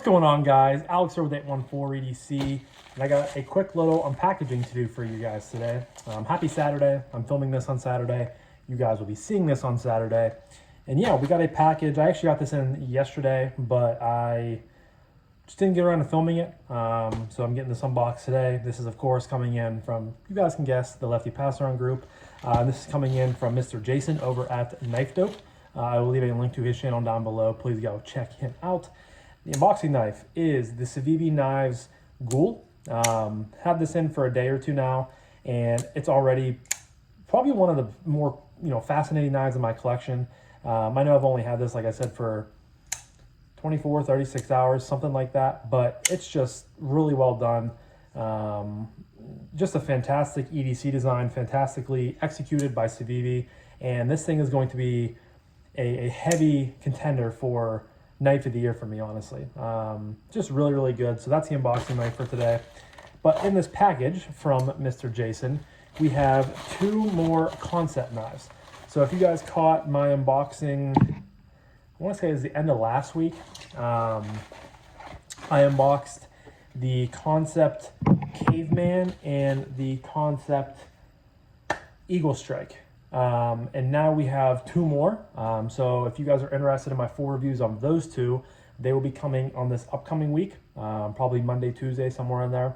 What's going on, guys? Alex here with 814 EDC, and I got a quick little unpackaging to do for you guys today. Happy Saturday. I'm filming this on Saturday. You guys will be seeing this on Saturday. And yeah, we got a package. I actually got this in yesterday, but I just didn't get around to filming it. So I'm getting this unboxed today. This is, of course, coming in from, you guys can guess, the Lefty passaround group. This is coming in from Mr. Jason over at Knife Dope. I will leave a link to his channel down below. Please go check him out. The unboxing knife is the Civivi Knives Ghoul. Had this in for a day or two now, and it's already probably one of the more fascinating knives in my collection. I know I've only had this, like I said, for 24, 36 hours, something like that, but it's just really well done. Just a fantastic EDC design, fantastically executed by Civivi, and this thing is going to be a heavy contender for knife of the year for me, honestly. Just really, really good. So that's the unboxing knife for today. But in this package from Mr. Jason, we have two more Kansept knives. So if you guys caught my unboxing, I want to say it was the end of last week, I unboxed the Kansept Caveman and the Kansept Eagle Strike. And now we have two more. So if you guys are interested in my full reviews on those two, they will be coming on this upcoming week, probably Monday, Tuesday, somewhere in there.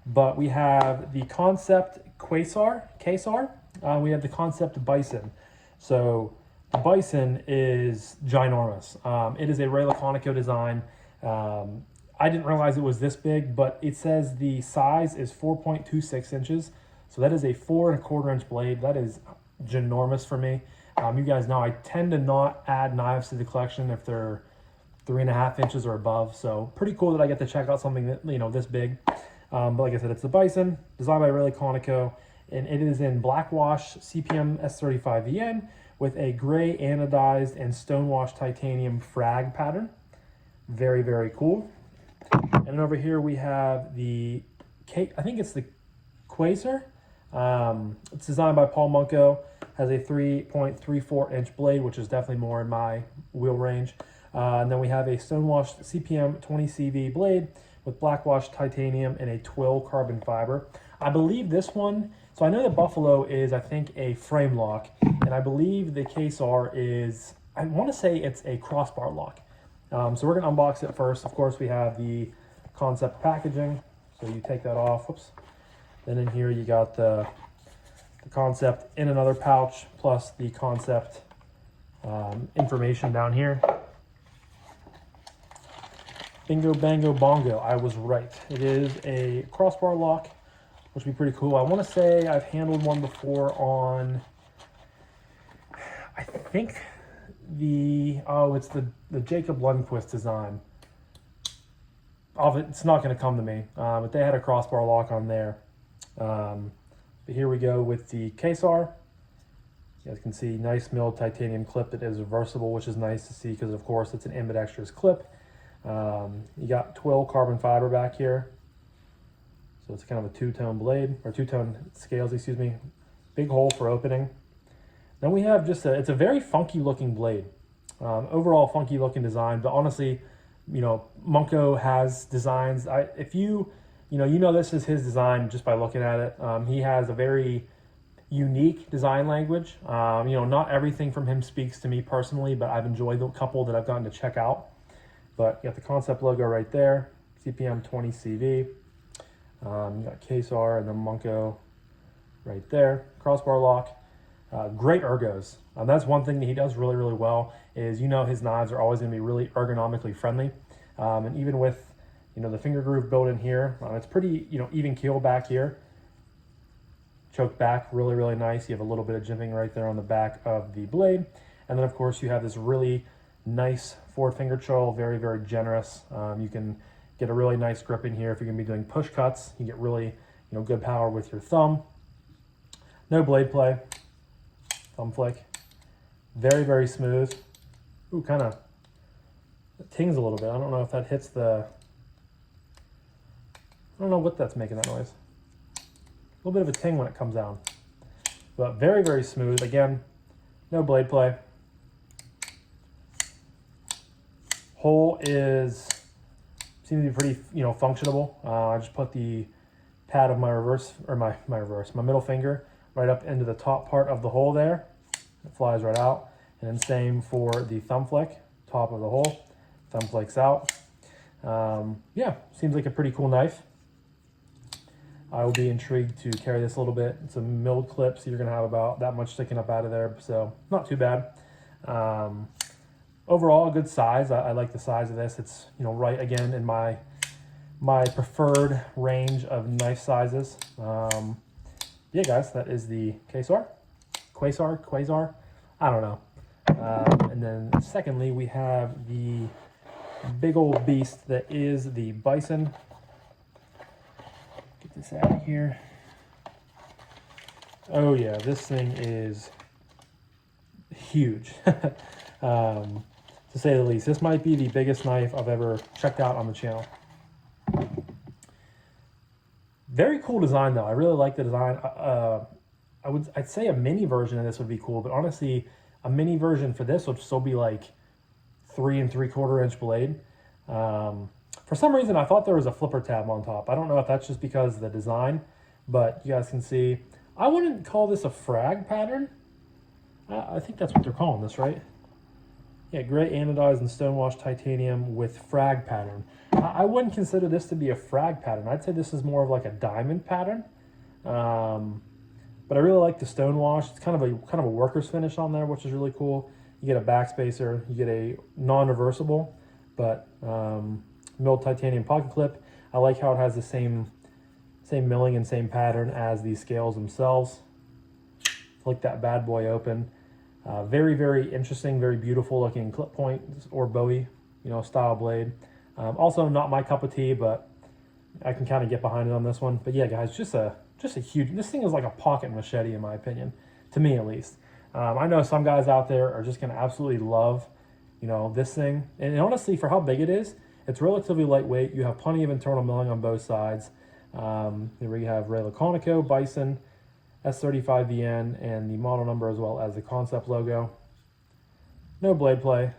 But we have the Kansept Quasar. We have the Kansept Bison. So the Bison is ginormous. It is a Ray Laconico design. I didn't realize it was this big, but it says the size is 4.26 inches. So that is a 4 1/4 inch blade. That is ginormous for me. You guys know I tend to not add knives to the collection if they're 3.5 inches or above. So pretty cool that I get to check out something that, this big. But like I said, it's the Bison, designed by Ray Laconico, and it is in black wash CPM S35VN with a gray anodized and stonewashed titanium frag pattern. Very, very cool. And then over here we have the, I think it's the Quasar. It's designed by Paul Munko, has a 3.34 inch blade, which is definitely more in my wheel range. And then we have a stonewashed CPM 20CV blade with blackwashed titanium and a twill carbon fiber. I believe this one, so I know the Buffalo is, I think, a frame lock, and I believe the Quasar is, I want to say it's a crossbar lock. So we're going to unbox it first. Of course, we have the Kansept packaging, so you take that off. Whoops. Then in here you got the Kansept in another pouch, plus the Kansept information down here. Bingo, bango, bongo. I was right. It is a crossbar lock, which would be pretty cool. I want to say I've handled one before on, I think it's the Jacob Lundquist design. It's not going to come to me, but they had a crossbar lock on there. But here we go with the Quasar. You guys can see nice milled titanium clip that is reversible, which is nice to see because, of course, it's an ambidextrous clip. You got twill carbon fiber back here. So it's kind of a two-tone blade, or two-tone scales, excuse me. Big hole for opening. Then we have just it's a very funky looking blade. Overall funky looking design, but honestly, Munko has designs. If you know this is his design just by looking at it. He has a very unique design language. Not everything from him speaks to me personally, but I've enjoyed the couple that I've gotten to check out. But you got the Kansept logo right there, CPM 20CV. You got Quasar and then Munko right there. Crossbar lock. Great ergos. That's one thing that he does really, really well is, his knives are always going to be really ergonomically friendly. And even with the finger groove built in here, it's pretty, even keel back here. Choke back, really, really nice. You have a little bit of jimping right there on the back of the blade. And then, of course, you have this really nice forward finger choil, very, very generous. You can get a really nice grip in here if you're going to be doing push cuts. You get really, good power with your thumb. No blade play. Thumb flick. Very, very smooth. Ooh, kind of tings a little bit. I don't know if that hits the... I don't know what that's making that noise. A little bit of a ting when it comes down. But very, very smooth. Again, no blade play. Hole is seems to be pretty, you know, functionable. I just put the pad of my my middle finger right up into the top part of the hole there. It flies right out. And then same for the thumb flick, top of the hole, thumb flicks out. Yeah, seems like a pretty cool knife. I will be intrigued to carry this a little bit. It's a milled clip, so you're gonna have about that much sticking up out of there, so not too bad. Overall, a good size. I like the size of this. It's, you know, right again in my preferred range of knife sizes. Yeah, guys, that is the Quasar. I don't know. And then secondly, we have the big old beast that is the Bison. Get this out of here. Oh yeah, this thing is huge. To say the least. This might be the biggest knife I've ever checked out on the channel. Very cool design though. I really like the design. I'd say a mini version of this would be cool, but honestly, a mini version for this would still be like 3 3/4 inch blade. For some reason, I thought there was a flipper tab on top. I don't know if that's just because of the design, but you guys can see. I wouldn't call this a frag pattern. I think that's what they're calling this, right? Yeah, gray anodized and stonewashed titanium with frag pattern. I wouldn't consider this to be a frag pattern. I'd say this is more of like a diamond pattern. But I really like the stonewash. It's kind of a worker's finish on there, which is really cool. You get a backspacer, you get a non-reversible, but milled titanium pocket clip. I like how it has the same milling and same pattern as the scales themselves. Flick that bad boy open. Very, very interesting, very beautiful looking clip point or Bowie, you know, style blade. Also not my cup of tea, but I can kind of get behind it on this one. But yeah, guys, just a huge, this thing is like a pocket machete in my opinion, to me at least. I know some guys out there are just going to absolutely love, you know, this thing. And honestly, for how big it is, it's relatively lightweight. You have plenty of internal milling on both sides. Here we have Ray Laconico, Bison, S35VN, and the model number as well as the Kansept logo. No blade play.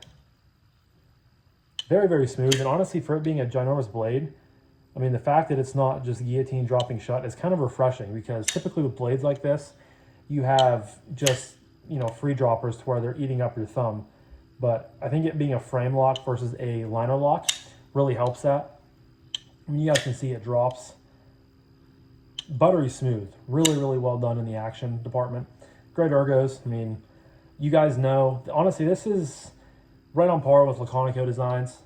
Very, very smooth. And honestly, for it being a ginormous blade, I mean, the fact that it's not just guillotine dropping shut is kind of refreshing, because typically with blades like this, you have just, you know, free droppers to where they're eating up your thumb. But I think it being a frame lock versus a liner lock really helps that. I mean, you guys can see it drops buttery smooth. Really, really well done in the action department. Great ergos. I mean, you guys know, honestly, this is right on par with Laconico designs.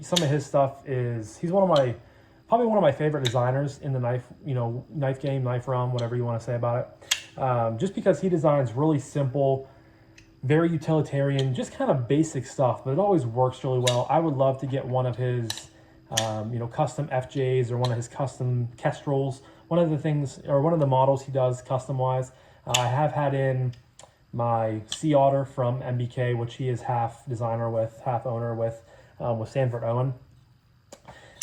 Some of his stuff is, he's probably one of my favorite designers in the knife, you know, knife game, knife realm, whatever you want to say about it. Just because he designs really simple, very utilitarian, just kind of basic stuff, but it always works really well. I would love to get one of his, you know, custom FJs or one of his custom Kestrels. One of the things, or one of the models he does custom-wise. I have had in my Sea Otter from MBK, which he is half designer with, half owner with Sanford Owen.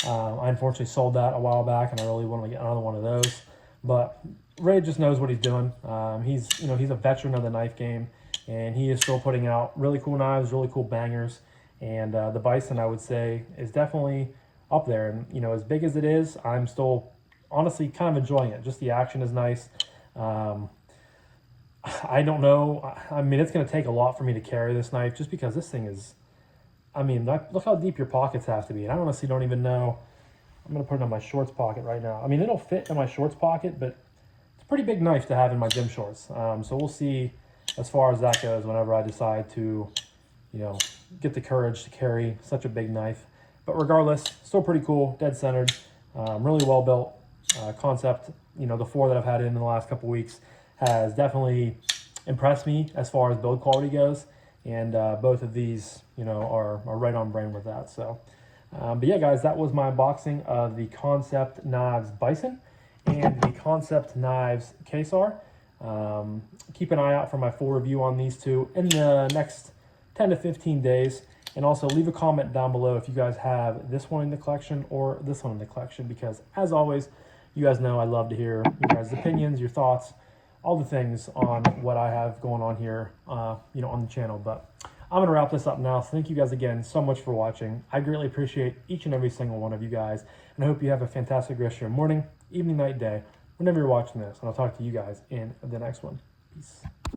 I unfortunately sold that a while back, and I really want to get another one of those. But Ray just knows what he's doing. He's a veteran of the knife game, and he is still putting out really cool knives, really cool bangers. And the Bison, I would say, is definitely up there. And you know, as big as it is, I'm still honestly kind of enjoying it. Just the action is nice. I don't know. I mean, it's going to take a lot for me to carry this knife, just because this thing is, I mean, look how deep your pockets have to be. And I honestly don't even know. I'm going to put it in my shorts pocket right now. I mean, it'll fit in my shorts pocket, but it's a pretty big knife to have in my gym shorts. So we'll see as far as that goes whenever I decide to, you know, get the courage to carry such a big knife. But regardless, still pretty cool, dead centered, really well built. Kansept, you know, the 4 that I've had in the last couple weeks has definitely impressed me as far as build quality goes, and both of these, you know, are right on brain with that. So, but yeah, guys, that was my unboxing of the Kansept Knives Bison and the Kansept Knives Quasar. Keep an eye out for my full review on these two in the next 10 to 15 days. And also leave a comment down below if you guys have this one in the collection or this one in the collection, because as always, you guys know I love to hear your guys' opinions, your thoughts, all the things on what I have going on here, you know, on the channel. But I'm going to wrap this up now. So thank you guys again so much for watching. I greatly appreciate each and every single one of you guys. And I hope you have a fantastic rest of your morning, evening, night, day, whenever you're watching this. And I'll talk to you guys in the next one. Peace.